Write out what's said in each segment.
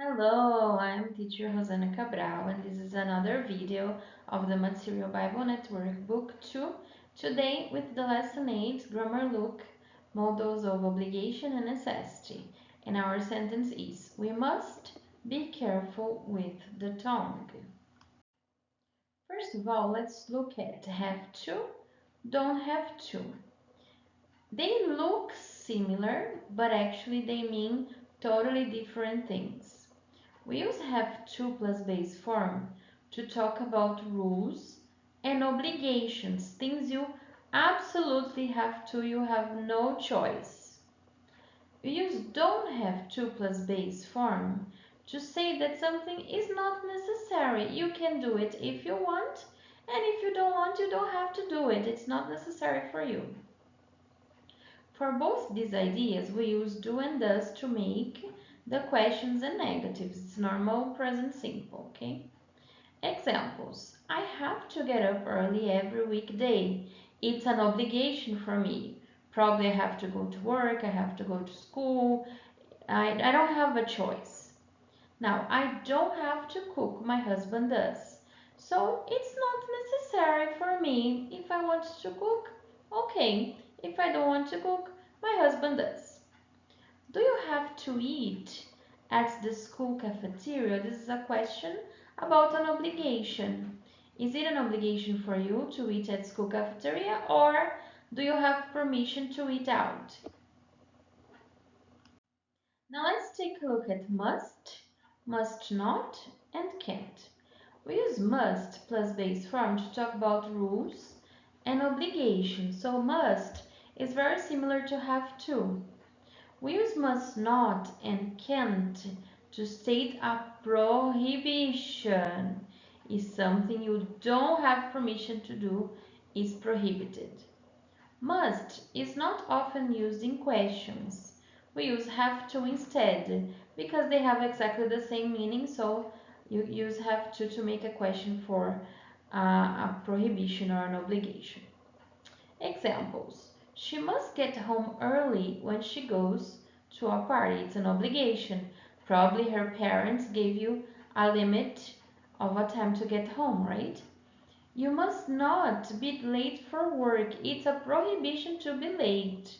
Hello, I'm teacher Rosana Cabral, and this is another video of the Material Bible Network Book 2. Today with the lesson 8, Grammar Look, Models of Obligation and Necessity. And our sentence is, we must be careful with the tongue. First of all, let's look at have to, don't have to. They look similar, but actually they mean totally different things. We use have to plus base form to talk about rules and obligations, things you absolutely have to, you have no choice. We use don't have to plus base form to say that something is not necessary. You can do it if you want, and if you don't want, you don't have to do it. It's not necessary for you. For both these ideas, we use do and does to make the questions and negatives. It's normal, present, simple, okay? Examples. I have to get up early every weekday. It's an obligation for me. Probably I have to go to work, I have to go to school. I don't have a choice. Now, I don't have to cook, my husband does. So it's not necessary for me. If I want to cook, okay. If I don't want to cook, my husband does. Do you have to eat at the school cafeteria? This is a question about an obligation. Is it an obligation for you to eat at school cafeteria, or do you have permission to eat out? Now let's take a look at must not, and can't. We use must plus base form to talk about rules and obligations. So must is very similar to have to. We use must not and can't to state a prohibition. Is something you don't have permission to do is prohibited. Must is not often used in questions. We use have to instead because they have exactly the same meaning, so you use have to make a question for a prohibition or an obligation. Examples. She must get home early when she goes to a party. It's an obligation. Probably her parents gave you a limit of a time to get home, right? You must not be late for work. It's a prohibition to be late.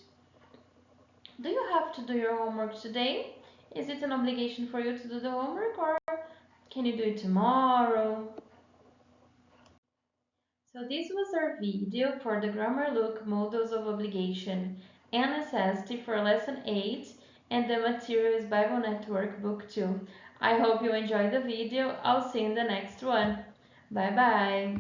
Do you have to do your homework today? Is it an obligation for you to do the homework, or can you do it tomorrow? So this was our video for the Grammar Look Models of Obligation and Necessity for Lesson 8 and the Materials Bible Network Book 2. I hope you enjoyed the video. I'll see you in the next one. Bye bye.